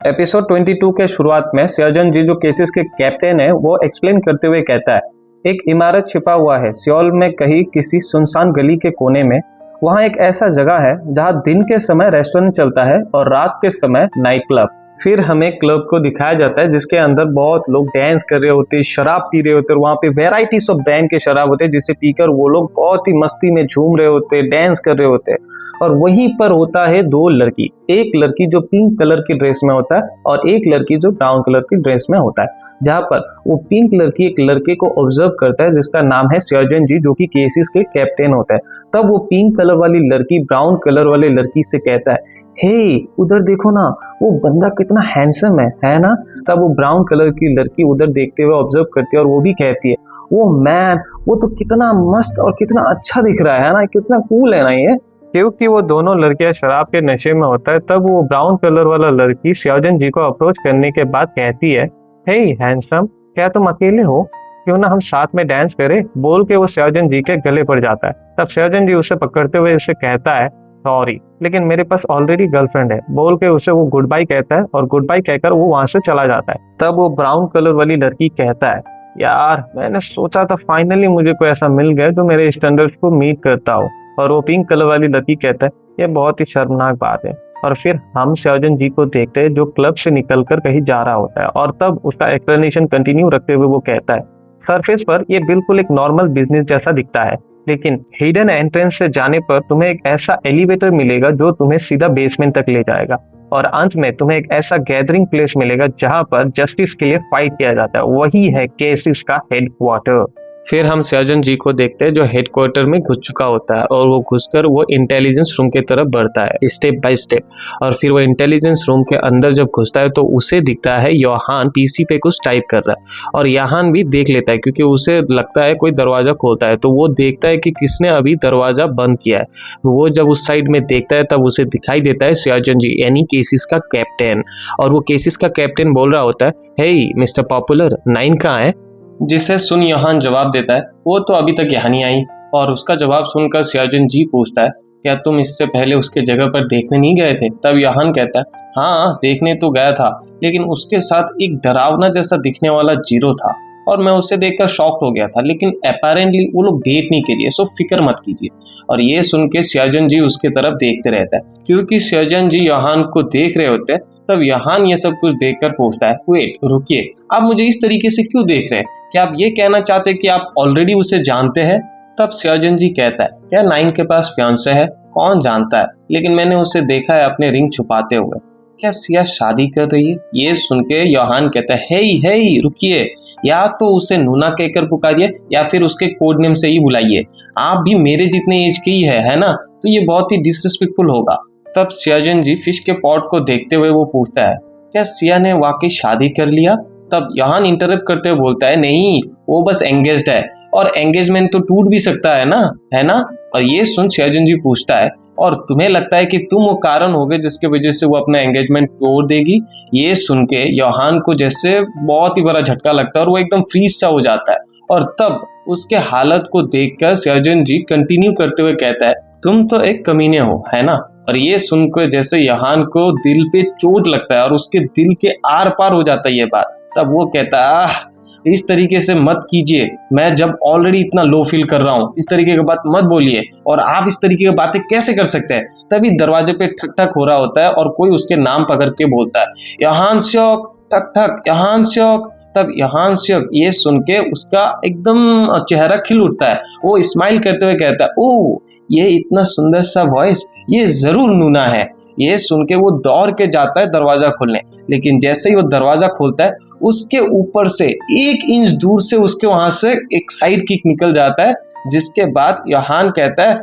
Episode 22 के शुरुआत में सर्जन जी जो केसेस के कैप्टन है वो एक्सप्लेन करते हुए कहता है, एक इमारत छिपा हुआ है सियोल में कहीं किसी सुनसान गली के कोने में। वहाँ एक ऐसा जगह है जहाँ दिन के समय रेस्टोरेंट चलता है और रात के समय नाइट क्लब। फिर हमें क्लब को दिखाया जाता है जिसके अंदर बहुत लोग डांस कर रहे होते हैं, शराब पी रहे होते हैं। वहाँ पे वेराइटीज ऑफ ब्रांड के शराब होते हैं जिसे पीकर वो लोग बहुत ही मस्ती में झूम रहे होते हैं, डांस कर रहे होते हैं। और वहीं पर होता है दो लड़की, एक लड़की जो पिंक कलर की ड्रेस में होता है और एक लड़की जो ब्राउन कलर की ड्रेस में होता है। जहाँ पर वो पिंक लड़की एक लड़के को ऑब्जर्व करता है जिसका नाम है सर्जन जी, जो कि केसेस के कैप्टन होता है। तब वो पिंक कलर वाली लड़की ब्राउन कलर वाले लड़की से कहता है, हे उधर देखो ना, वो बंदा कितना हैंडसम है ना। तब वो ब्राउन कलर की लड़की उधर देखते हुए ऑब्जर्व करती है और वो भी कहती है, वो मैन वो तो कितना मस्त और कितना अच्छा दिख रहा है ना, कितना कूल है ना ये। क्योंकि वो दोनों लड़कियां शराब के नशे में होता है, तब वो ब्राउन कलर वाला लड़की सर्जन जी को अप्रोच करने के बाद कहती है, हे हैंडसम, क्या तुम अकेले हो? क्यों ना हम साथ में डांस करें? बोल के वो सर्जन जी के गले पड़ जाता है। तब सर्जन जी उसे पकड़ते हुए उसे कहता है, सॉरी लेकिन मेरे पास ऑलरेडी गर्लफ्रेंड है। बोल के उसे वो गुड बाय कहता है और गुड बाय कहकर वो वहां से चला जाता है। तब वो ब्राउन कलर वाली लड़की कहता है, यार मैंने सोचा था फाइनली मुझे कोई ऐसा मिल गया जो मेरे स्टैंडर्ड्स को मीट करता हो। और वो पिंक कलर वाली लड़की कहता है, ये बहुत ही शर्मनाक बात है। और फिर हम सर्जन जी को देखते हैं जो क्लब से निकलकर कहीं जा रहा होता है और तब उसका एक्सप्लेनेशन कंटिन्यू रखते हुए वो कहता है, सरफेस पर ये बिल्कुल एक नॉर्मल बिजनेस जैसा दिखता है, लेकिन हिडन एंट्रेंस से जाने पर तुम्हें एक ऐसा एलिवेटर मिलेगा जो तुम्हें सीधा बेसमेंट तक ले जाएगा। और अंत में तुम्हें एक ऐसा गैदरिंग प्लेस मिलेगा जहां पर जस्टिस के लिए फाइट किया जाता है। वही है केसेस का हेडक्वार्टर। फिर हम सर्जन जी को देखते हैं जो हेडक्वार्टर में घुस चुका होता है और वो घुसकर वो इंटेलिजेंस रूम की तरफ बढ़ता है स्टेप बाय स्टेप। और फिर वो इंटेलिजेंस रूम के अंदर जब घुसता है तो उसे दिखता है योहान पीसी पे कुछ टाइप कर रहा है। और योहान भी देख लेता है क्योंकि उसे लगता है कोई दरवाजा खोलता है, तो वो देखता है कि किसने अभी दरवाजा बंद किया है। वो जब उस साइड में देखता है तब उसे दिखाई देता है सर्जन जी यानी केसेस का कैप्टन। और वो केसेस का कैप्टन बोल रहा होता है, हे मिस्टर पॉपुलर, 9 कहाँ है? जिसे सुन योहान जवाब देता है, वो तो अभी तक यहाँ नहीं आई। और उसका जवाब सुनकर सर्जन जी पूछता है, क्या तुम इससे पहले उसके जगह पर देखने नहीं गए थे? तब योहान कहता है, हाँ देखने तो गया था, लेकिन उसके साथ एक डरावना जैसा दिखने वाला जीरो था और मैं उसे देखकर शॉक्ड हो गया था, लेकिन अपेरेंटली वो लोग डेट नहीं करिए, सो फिक्र मत कीजिए। और ये सुन के सर्जन जी उसके तरफ देखते रहता है। क्योंकि सर्जन जी योहान को देख रहे होते हैं, तब योहान ये सब कुछ देखकर पूछता है, वेट रुकिए, आप मुझे इस तरीके से क्यों देख रहे हैं? क्या आप ये कहना चाहते हैं कि आप ऑलरेडी उसे जानते हैं? तब सर्जन जी कहता है, क्या 9 के पास फियांसे है? कौन जानता है, लेकिन मैंने उसे देखा है अपने रिंग छुपाते हुए। क्या सिया शादी कर रही है? ये सुन के योहान कहता है, हे रुकिए, या तो उसे नूना कहकर पुकारिए या फिर उसके कोड नेम से ही बुलाइए। आप भी मेरे जितने एज की है ना, तो ये बहुत ही डिसरिस्पेक्टफुल होगा। तब सर्जन जी फिश के पॉट को देखते हुए वो पूछता है, क्या सिया ने वाकई शादी कर लिया? तब योहान इंटरप्ट करते हुए बोलता है, नहीं वो बस एंगेज्ड है और एंगेजमेंट तो टूट भी सकता है ना। और ये सुन सर्जन जी पूछता है, और तुम्हें लगता है कि तुम वो कारण होगे जिसके वजह से वो अपना एंगेजमेंट तोड़ देगी? ये सुन के योहान को जैसे बहुत ही बड़ा झटका लगता है और वो एकदम फ्रीज सा हो जाता है। और तब उसके हालत को देखकर सर्जन जी कंटिन्यू करते हुए कहता है, तुम तो एक कमीने हो, है ना? और ये सुनकर जैसे योहान को दिल पे चोट लगता है और उसके दिल के आर पार हो जाता है ये बात। तब वो कहता है, इस तरीके से मत कीजिए, मैं जब ऑलरेडी इतना लो फील कर रहा हूँ, इस तरीके की बात मत बोलिए, और आप इस तरीके की बातें कैसे कर सकते हैं? तभी दरवाजे पे ठक ठक हो रहा होता है और कोई उसके नाम पकड़ के बोलता है, योहान श्योक, ठक ठक, योहान श्योक। तब योहान श्योक ये सुन के उसका एकदम चेहरा खिल उठता है। वो स्माइल करते हुए कहता है, ओह ये इतना सुंदर सा वॉइस, ये जरूर नूना है। ये सुन के वो दौड़ के जाता है दरवाजा खोलने, लेकिन जैसे ही वो दरवाजा खोलता है उसके ऊपर से 1 इंच दूर से उसके वहां से एक साइड किक निकल जाता है। जिसके बाद योहान कहता है,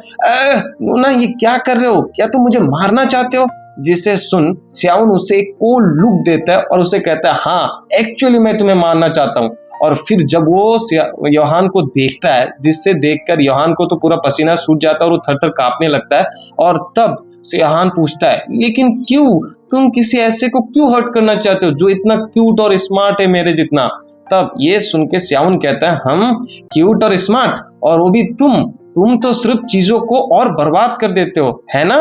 नूना ये क्या कर रहे हो? क्या तुम मुझे मारना चाहते हो? जिसे सुन स्याउन उसे एक कोल्ड लुक देता है और उसे कहता है, हाँ एक्चुअली मैं तुम्हें मारना चाहता हूँ। और फिर जब वो योहान को देखता है, जिससे देखकर योहान को तो पूरा पसीना सूख जाता है और वो थर-थर कांपने लगता है। और तब योहान पूछता है, लेकिन क्यों? तुम किसी ऐसे को क्यों हर्ट करना चाहते हो जो इतना क्यूट और स्मार्ट है मेरे जितना? तब ये सुन के स्याउन कहता है, हम क्यूट और स्मार्ट, और वो भी तुम तो सिर्फ चीजों को और बर्बाद कर देते हो, है ना?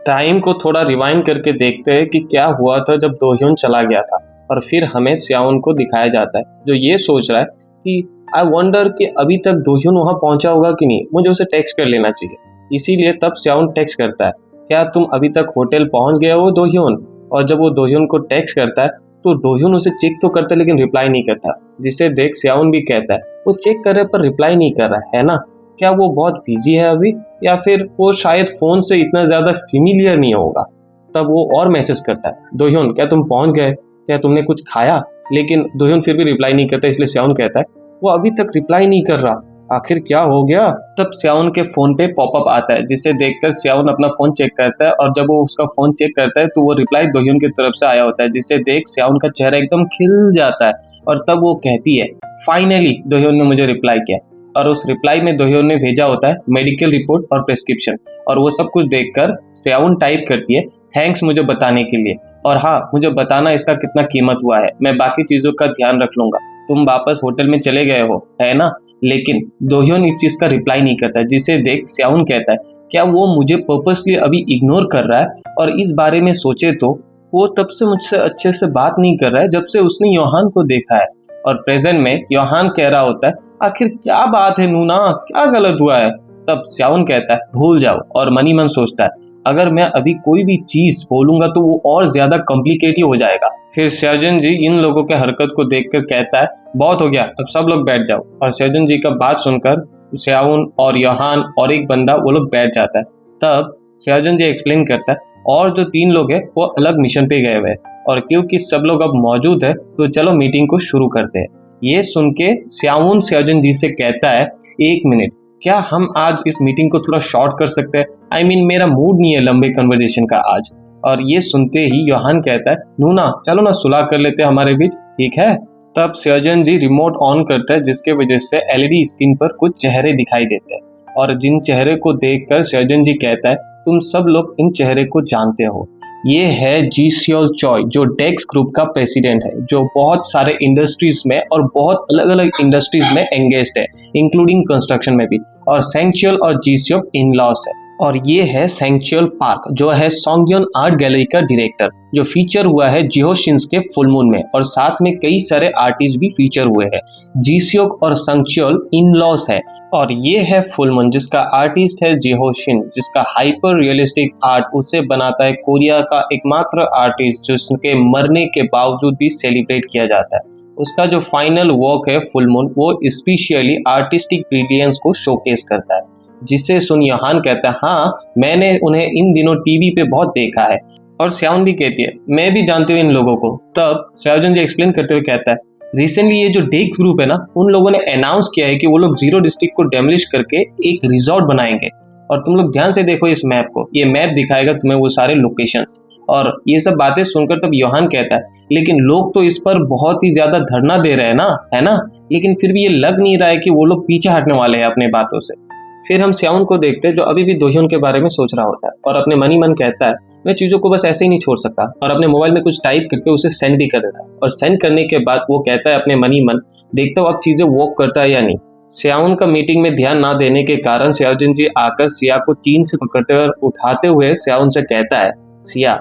टाइम को थोड़ा रिवाइंड करके देखते हैं कि क्या हुआ था जब दोह्योन चला गया था, और फिर हमें स्याउन को दिखाया जाता है जो ये सोच रहा है कि आई वंडर कि अभी तक दोह्योन वहां पहुंचा होगा कि नहीं, मुझे उसे टेक्स्ट कर लेना चाहिए। इसीलिए तब स्याउन टेक्स्ट करता है, क्या तुम अभी तक होटल पहुंच गए हो दोह्योन? और जब वो दोह्योन को टेक्स्ट करता है तो दोह्योन उसे चेक तो करता है लेकिन रिप्लाई नहीं करता, जिसे देख स्याउन भी कहता है वो चेक कर रहे पर रिप्लाई नहीं कर रहा है ना, क्या वो बहुत बिजी है अभी, या फिर वो शायद फोन से इतना ज्यादा फेमिलियर नहीं होगा। तब वो और मैसेज करता है, दोह्योन क्या तुम पहुंच गए, क्या तुमने कुछ खाया? लेकिन दोह्योन फिर भी रिप्लाई नहीं करता, इसलिए स्याउन कहता है वो अभी तक रिप्लाई नहीं कर रहा, आखिर क्या हो गया? तब स्याउन के फोन पे पॉपअप आता है, जिसे देखकर स्याउन अपना फोन चेक करता है, और जब वो उसका फोन चेक करता है तो वो रिप्लाई दोह्योन की तरफ से आया होता है, जिसे देख स्याउन का चेहरा एकदम खिल जाता है। और तब वो कहती है फाइनली दोह्योन ने मुझे रिप्लाई किया, और उस रिप्लाई में दोह्योन ने भेजा होता है मेडिकल रिपोर्ट और प्रेस्क्रिप्शन, और वो सब कुछ देखकर स्याउन टाइप करती है थैंक्स मुझे बताने के लिए, और हाँ मुझे बताना इसका कितना कीमत हुआ है, मैं बाकी चीजों का ध्यान रख लूंगा, तुम वापस होटल में चले गए हो है ना? लेकिन दोह्योन इस चीज का रिप्लाई नहीं करता, जिसे देख स्याउन कहता है क्या वो मुझे पर्पसली अभी इग्नोर कर रहा है, और इस बारे में सोचे तो वो तब से मुझसे अच्छे से बात नहीं कर रहा है जब से उसने योहान को देखा है। और प्रेजेंट में योहान कह रहा होता है आखिर क्या बात है नूना, क्या गलत हुआ है? तब स्याउन कहता है भूल जाओ, और मनी मन सोचता है अगर मैं अभी कोई भी चीज बोलूंगा तो वो और ज्यादा कॉम्प्लिकेटेड हो जाएगा। फिर स्याजन जी इन लोगों के हरकत को देखकर कहता है बहुत हो गया, अब सब लोग बैठ जाओ। और स्याजन जी का बात सुनकर स्याउन और योहान और एक बंदा वो लोग बैठ जाता है। तब स्याजन जी एक्सप्लेन करता है और जो 3 लोग हैं वो अलग मिशन पे गए हुए हैं, और क्योंकि सब लोग अब मौजूद है तो चलो मीटिंग को शुरू करते हैं। ये सुन के स्याउन स्याजन जी से कहता है एक मिनट, क्या हम आज इस मीटिंग को थोड़ा शॉर्ट कर सकते हैं? आई मीन मेरा मूड नहीं है लंबे कन्वर्सेशन का आज। और ये सुनते ही योहान कहता है नूना चलो ना सुलह कर लेते हैं हमारे बीच, ठीक है? तब सर्जन जी रिमोट ऑन करता है, जिसके वजह से एलईडी स्क्रीन पर कुछ चेहरे दिखाई देते हैं, और जिन चेहरे को देखकर सर्जन जी कहता है तुम सब लोग इन चेहरे को जानते हो, ये है जी सियोल चॉय जो डेक्स ग्रुप का प्रेसिडेंट है, जो बहुत सारे इंडस्ट्रीज में और बहुत अलग अलग इंडस्ट्रीज में एंगेज्ड है, इंक्लूडिंग कंस्ट्रक्शन में भी। और सेंचुअल और जीसियोप इन लॉस है। और ये है सेंचुअल पार्क जो है सोंगयोन आर्ट गैलरी का डायरेक्टर, जो फीचर हुआ है जिहोशिन्स के फुल मून में, और साथ में कई सारे आर्टिस्ट भी फीचर हुए हैं। जीसियोक और सेंचुअल इन लॉस है। और ये है फुल मून जिसका आर्टिस्ट है जिहोशिन, जिसका हाइपर रियलिस्टिक आर्ट उसे बनाता है कोरिया का एकमात्र आर्टिस्ट जिसके मरने के बावजूद भी सेलिब्रेट किया जाता है। उसका जो फाइनल वर्क है फुल मून, वो स्पेशली आर्टिस्टिक ब्रिलियंस को शोकेस करता है, जिसे सुन योहान कहता है हाँ मैंने उन्हें इन दिनों टीवी पे बहुत देखा है। और स्याउन भी कहती है मैं भी जानती हूँ इन लोगों को। तब स्याओजन जी एक्सप्लेन करते हुए कहता है रिसेंटली ये जो डेक्स ग्रुप है ना, उन लोगों ने अनाउंस किया है कि वो लोग जीरो डिस्ट्रिक्ट को डेमोलिश करके एक रिजॉर्ट बनाएंगे। और तुम लोग ध्यान से देखो इस मैप को, ये मैप दिखाएगा तुम्हें वो सारे लोकेशंस। और ये सब बातें सुनकर तब योहान कहता है लेकिन लोग तो इस पर बहुत ही ज्यादा धरना दे रहे हैं ना, है ना? लेकिन फिर भी ये लग नहीं रहा है कि वो लोग पीछे हटने वाले हैं अपने बातों से। फिर हम स्याउन को देखते हैं जो अभी भी दोह्योन के बारे में सोच रहा होता है, और अपने मनी मन कहता है मैं चीजों को बस ऐसे ही नहीं छोड़ सकता, और अपने मोबाइल में कुछ टाइप करके उसे सेंड भी कर देता है। और सेंड करने के बाद वो कहता है अपने मनी मन देखता हूँ अब चीजें वर्क करता है या नहीं। स्याउन का मीटिंग में ध्यान ना देने के कारण स्याओजिन जी आकर सिया को चीन से पकड़ते और उठाते हुए स्याउन से कहता है सिया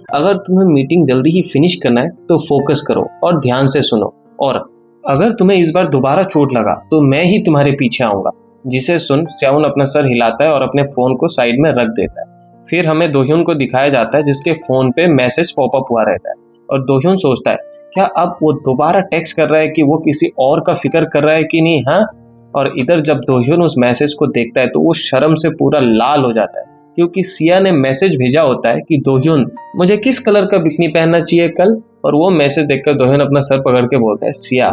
अगर तुम्हें मीटिंग जल्दी ही फिनिश करना है तो फोकस करो और ध्यान से सुनो, और अगर तुम्हें इस बार दोबारा चोट लगा तो मैं ही तुम्हारे पीछे आऊंगा। जिसे सुन स्याउन अपना सर हिलाता है और अपने फोन को साइड में रख देता है। फिर हमें दोह्योन को दिखाया जाता है जिसके फोन पे मैसेज पॉपअप हुआ रहता है, और दोह्योन सोचता है क्या अब वो दोबारा टेक्स्ट कर रहा है कि वो किसी और का फिक्र कर रहा है कि नहीं, हाँ? और इधर जब दोह्योन उस मैसेज को देखता है तो वो शर्म से पूरा लाल हो जाता है, क्योंकि सिया ने मैसेज भेजा होता है कि दोह्योन मुझे किस कलर का बिकनी पहनना चाहिए कल। और वो मैसेज देखकर दोह्योन अपना सर पकड़ के बोलता है सिया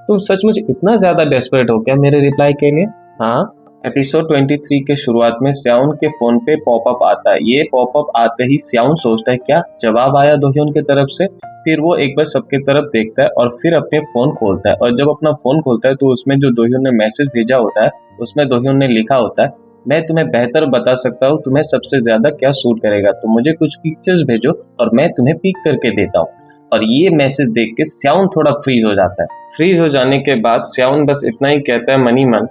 तुम सचमुच इतना ज्यादा डेस्परेट हो क्या मेरे रिप्लाई के लिए? हाँ। एपिसोड 23 के शुरुआत में स्याउन के फोन पे पॉपअप आता है। ये पॉपअप आते ही स्याउन सोचता है क्या जवाब आया दोह्योन की तरफ से। फिर वो एक बार सबके तरफ देखता है और फिर अपने फोन खोलता है, और जब अपना फोन खोलता है तो उसमें जो दोह्योन ने मैसेज भेजा होता है उसमें दोह्योन ने लिखा होता है मैं तुम्हें बेहतर बता सकता हूँ तुम्हें सबसे ज्यादा क्या सूट करेगा, तो मुझे कुछ पिक्चर्स भेजो और मैं तुम्हें पिक करके देता हूँ। और ये मैसेज देख के स्याउन थोड़ा फ्रीज हो जाता है। फ्रीज हो जाने के बाद स्याउन बस इतना ही कहता है मनी मन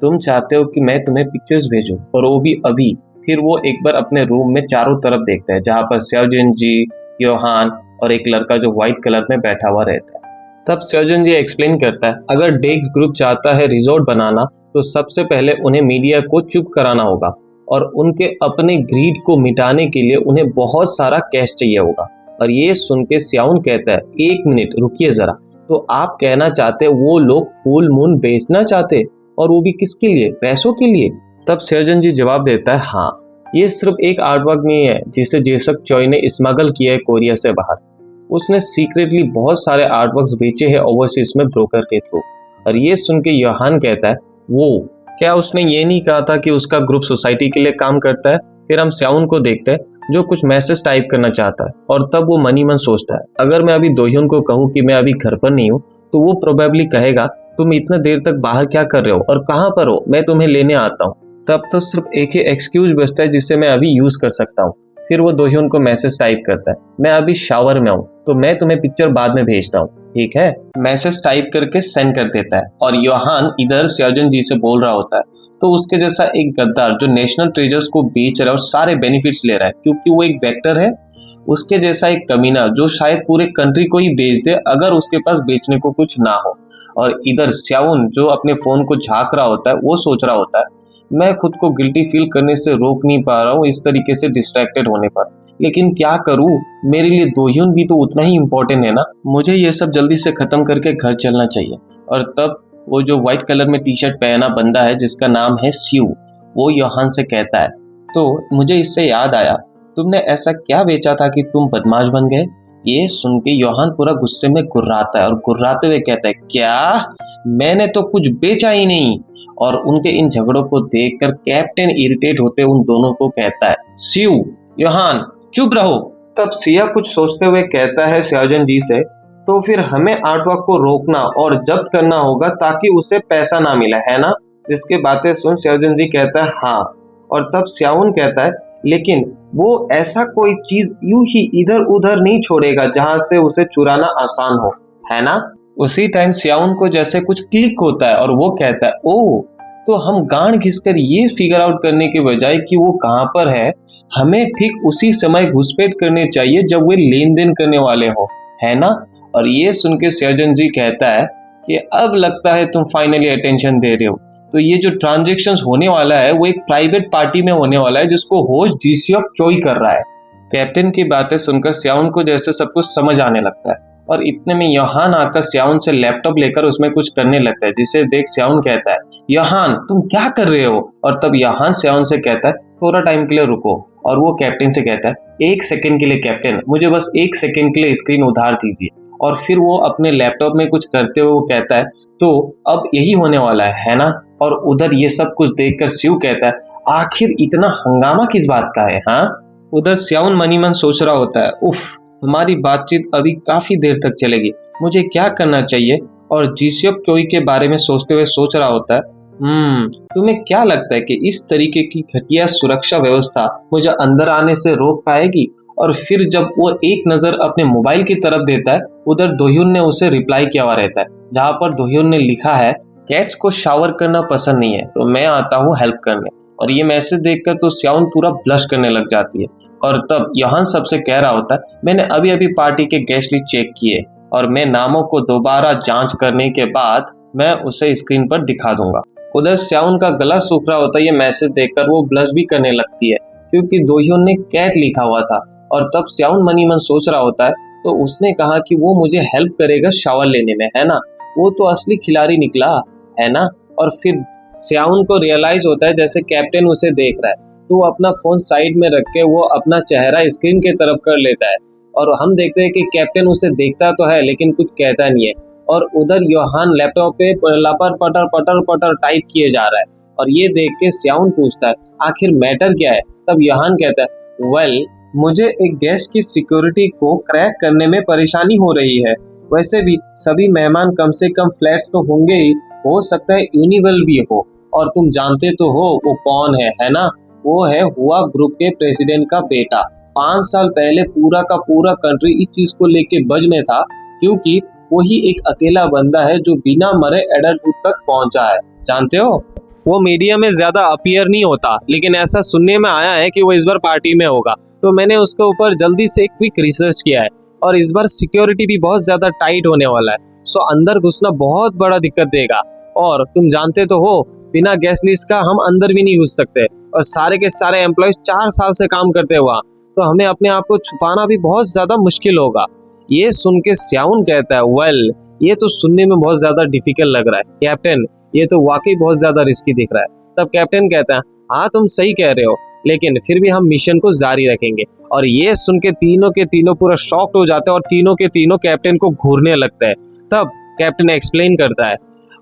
तुम चाहते हो कि मैं तुम्हें पिक्चर्स भेजूं और वो भी अभी, फिर वो एक बार अपने रूम में चारों तरफ देखता है, जहाँ पर स्योजन जी, योहान और एक लड़का जो व्हाइट कलर में बैठा हुआ रहता है। तब स्योजन जी एक्सप्लेन करता है, अगर डेक्स ग्रुप चाहता है रिजॉर्ट बनाना तो सबसे पहले उन्हें मीडिया को चुप कराना होगा और उनके अपने ग्रीड को मिटाने के लिए उन्हें बहुत सारा कैश चाहिए होगा। और ये सुन के स्याउन कहता है, एक मिनट रुकिए जरा, तो आप कहना चाहते वो लोग फुल मून बेचना चाहते, और वो भी किसके लिए? पैसों के लिए? तब स्योजन जी जवाब देता है, हाँ, ये सिर्फ एक आर्टवर्क नहीं है जिसे जेसक चॉय ने स्मगल किया है कोरिया से बाहर। उसने सीक्रेटली बहुत सारे आर्टवर्क्स बेचे हैं ओवरसीज में ब्रोकर के थ्रू। और ये सुन के योहान कहता है, वो क्या उसने ये नहीं कहा था कि उसका ग्रुप सोसाइटी के लिए काम करता है? फिर हम स्याउन को देखते हैं जो कुछ मैसेज टाइप करना चाहता है, और तब वो मनी मन सोचता है, अगर मैं अभी दोह्योन को कहूँ कि मैं अभी घर पर नहीं हूँ तो वो प्रोबेबली कहेगा, तुम इतना देर तक बाहर क्या कर रहे हो और कहाँ पर हो, मैं तुम्हें लेने आता हूँ। तब तो सिर्फ एक ही एक्सक्यूज बचता है जिसे मैं अभी यूज कर सकता हूँ। फिर वो दोह्योन को मैसेज टाइप करता है, मैं अभी शावर में हूँ तो मैं तुम्हें पिक्चर बाद में भेजता हूँ, ठीक है? मैसेज टाइप करके सेंड कर देता है। और योहान इधर स्योजन जी से बोल रहा होता है, तो उसके जैसा एक गद्दार जो नेशनल ट्रेजर्स को बेच रहा है और सारे बेनिफिट्स ले रहा है क्योंकि वो एक वेक्टर है, उसके जैसा एक कमीना जो शायद पूरे कंट्री को ही बेच दे अगर उसके पास बेचने को कुछ ना हो। और इधर स्याउन जो अपने फोन को झांक रहा होता है वो सोच रहा होता है, मैं खुद को गिल्टी फील करने से रोक नहीं पा रहा हूँ इस तरीके से डिस्ट्रैक्टेड होने पर, लेकिन क्या करूँ, मेरे लिए दोह्योन भी तो उतना ही इम्पोर्टेंट है ना, मुझे ये सब जल्दी से खत्म करके घर चलना चाहिए। और तब वो जो व्हाइट कलर में टी शर्ट पहना बंदा है जिसका नाम है स्यू, वो योहान से कहता है, तो मुझे इससे याद आया, तुमने ऐसा क्या बेचा था कि तुम बदमाश बन गए? ये सुन के योहान पूरा गुस्से में गुर्राता है और गुर्राते हुए कहता है, क्या? मैंने तो कुछ बेचा ही नहीं। और उनके इन झगड़ों को देखकर कैप्टन इरिटेट होते उन दोनों को कहता है, स्यू, योहान चुप रहो। तब सिया कुछ सोचते हुए कहता है स्योजन जी से, तो फिर हमें आर्टवर्क को रोकना और जब्त करना होगा ताकि उसे पैसा ना मिले, है ना? जिसके बातें सुन स्योजन जी कहता है, हाँ। और तब स्याउन कहता है, लेकिन वो ऐसा कोई चीज यूं ही इधर उधर नहीं छोड़ेगा जहां से उसे चुराना आसान हो, है ना? उसी टाइम स्याउन को जैसे कुछ क्लिक होता है और वो कहता है, ओह, तो हम गांड घिसकर ये फिगर आउट करने के बजाय कि वो कहां पर है, हमें ठीक उसी समय घुसपैठ करने चाहिए जब वे लेन देन करने वाले हो, है ना? और ये सुन के स्योजन जी कहता है कि अब लगता है तुम फाइनली अटेंशन दे रहे हो, तो ये जो ट्रांजेक्शंस होने वाला है वो एक प्राइवेट पार्टी में होने वाला है जिसको होस्ट जीसियक चोई कर रहा है। कैप्टन की बातें सुनकर स्याउन को जैसे सब कुछ समझ आने लगता है और इतने में योहान आकर स्याउन से लैपटॉप लेकर उसमें कुछ करने लगता है, जिसे देख स्याउन कहता है, योहान तुम क्या कर रहे हो? और तब योहान स्याउन से कहता है, थोड़ा टाइम के लिए रुको। और वो कैप्टन से कहता है, एक सेकंड के लिए कैप्टन, मुझे बस एक सेकंड के लिए स्क्रीन उधार दीजिए। और फिर वो अपने लैपटॉप में कुछ करते हुए वो कहता है, तो अब यही होने वाला है ना? और उधर ये सब कुछ देखकर स्यू कहता है, आखिर इतना हंगामा किस बात का है? हाँ, उधर स्याउन मनी मन सोच रहा होता है, उफ, हमारी बातचीत अभी काफी देर तक चलेगी, मुझे क्या करना चाहिए? और जीसियक चोई के बारे में सोचते हुए सोच रहा होता है, तुम्हें क्या लगता है कि इस तरीके की घटिया सुरक्षा व्यवस्था मुझे अंदर आने से रोक पाएगी? और फिर जब वो एक नजर अपने मोबाइल की तरफ देता है, उधर दोह्योन ने उसे रिप्लाई किया हुआ रहता है, जहाँ पर दोह्योन ने लिखा है, कैट्स को शावर करना पसंद नहीं है तो मैं आता हूँ हेल्प करने। और ये मैसेज देखकर तो स्याउन पूरा ब्लश करने लग जाती है। और तब योहान सबसे कह रहा होता है, मैंने अभी अभी पार्टी के गेस्ट लिस्ट चेक किए और मैं नामों को दोबारा जांच करने के बाद मैं उसे स्क्रीन पर दिखा दूंगा। उधर स्याउन का गला सूख रहा होता है ये मैसेज देखकर, वो ब्लश भी करने लगती है क्योंकि दोह्योन ने कैट लिखा हुआ था। और तब स्याउन मनी मन सोच रहा होता है, तो उसने कहा कि वो मुझे हेल्प करेगा शावर लेने में, है ना? वो तो असली खिलाड़ी निकला, है ना? और फिर स्याउन को रियलाइज होता है जैसे कैप्टन उसे देख रहा है, तो वो अपना फोन साइड में रख के वो अपना चेहरा स्क्रीन के तरफ कर लेता है। और हम देखते हैं कि कैप्टन उसे देखता तो है लेकिन कुछ कहता नहीं है। और उधर योहान लैपटॉप पे लपर पटर पटर पटर टाइप किए जा रहा है और ये देख के स्याउन पूछता है, आखिर मैटर क्या है? तब योहान कहता है, वेल, मुझे एक गेस्ट की सिक्योरिटी को क्रैक करने में परेशानी हो रही है। वैसे भी सभी मेहमान कम से कम फ्लैट्स तो होंगे ही, हो सकता है यूनिवल भी हो, और तुम जानते तो हो वो कौन है ना? वो है हुआ ग्रुप के प्रेसिडेंट का बेटा। 5 साल पहले पूरा का पूरा कंट्री इस चीज को लेके बज में था क्योंकि वही एक अकेला बंदा है जो बिना मरे एडल्टहुड तक पहुंचा है, जानते हो? वो मीडिया में ज्यादा अपीयर नहीं होता, लेकिन ऐसा सुनने में आया है कि वो इस बार पार्टी में होगा। तो मैंने उसके ऊपर जल्दी से एक क्विक रिसर्च किया है और इस बार सिक्योरिटी भी बहुत ज्यादा टाइट होने वाला है। सो अंदर घुसना बहुत बड़ा दिक्कत देगा और तुम जानते तो हो बिना गेस्ट लिस्ट का हम अंदर भी नहीं घुस सकते और सारे के सारे एम्प्लॉय 4 साल से काम करते हुआ, तो हमें अपने आप को छुपाना भी बहुत ज्यादा मुश्किल होगा। ये सुन के स्याउन कहता है, वेल ये तो सुनने में बहुत ज्यादा डिफिकल्ट लग रहा है कैप्टन, ये तो वाकई बहुत ज्यादा रिस्की दिख रहा है। तब कैप्टन कहता है, हाँ तुम सही कह रहे हो, लेकिन फिर भी हम मिशन को जारी रखेंगे। और ये सुन के तीनों पूरा शॉक्ड हो जाते हैं और तीनों के तीनों कैप्टन को घूरने लगता है। तब कैप्टन एक्सप्लेन करता है,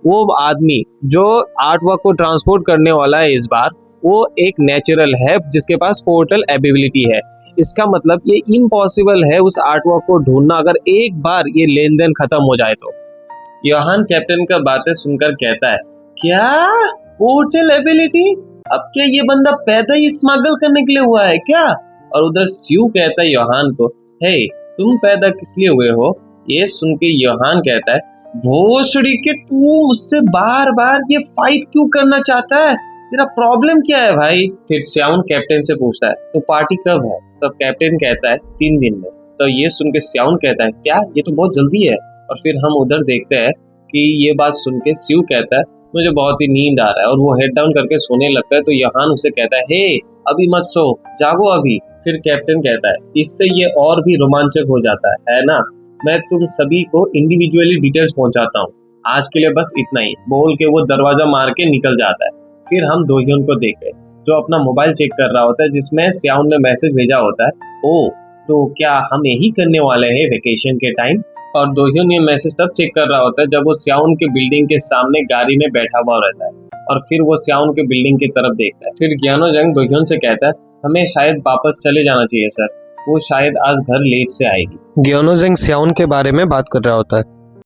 वो आदमी जो आर्ट वर्क को ट्रांसपोर्ट करने वाला है इस बार, वो एक नेचुरल है जिसके पास पोर्टल एबिलिटी है। इसका मतलब ये इम्पॉसिबल है उस आर्ट वर्क को ढूंढना अगर एक बार ये लेन देन खत्म हो जाए तो। योहान कैप्टन का बातें सुनकर कहता है, क्या पोर्टल एबिलिटी? अब क्या ये बंदा पैदा ही स्मगल करने के लिए हुआ है क्या? और उधर स्यू कहता है योहान को, हे तुम पैदा किस लिए हुए हो? ये सुन के योहान कहता है, भोसड़ी के तू मुझसे बार बार ये फाइट क्यों करना चाहता है? तेरा प्रॉब्लम क्या है भाई? फिर स्याउन कैप्टन से पूछता है, तो पार्टी कब है? तो कैप्टन कहता है 3 दिन में। तो ये सुन के स्याउन कहता है, क्या ये तो बहुत जल्दी है? और फिर हम उधर देखते हैं कि ये बात सुन के स्यू कहता है, मुझे बहुत ही नींद आ रहा है, और वो हेड डाउन करके सोने लगता है। तो योहान उसे कहता है, हे अभी मत सो, जागो अभी। फिर कैप्टन कहता है, इससे ये और भी रोमांचक हो जाता है ना? मैं तुम सभी को इंडिविजुअली डिटेल्स पहुंचाता हूँ, आज के लिए बस इतना ही, बोल के वो दरवाजा मार के निकल जाता है। फिर हम दोहियोन को देखते हैं जो अपना मोबाइल चेक कर रहा होता है, जिसमें स्याउन ने मैसेज भेजा होता है, ओ तो क्या हम यही करने वाले हैं वेकेशन के टाइम? और दोहियोन ये मैसेज तब चेक कर रहा होता है जब वो स्याउन के बिल्डिंग के सामने गाड़ी में बैठा हुआ रहता है और फिर वो स्याउन के बिल्डिंग की तरफ देखता है। फिर ग्यानोजंग दोहियोन से कहता है, हमें शायद वापस चले जाना चाहिए सर, वो शायद आज घर लेट से आएगी। ग्यानोजंग स्याउन के बारे में बात कर रहा होता है।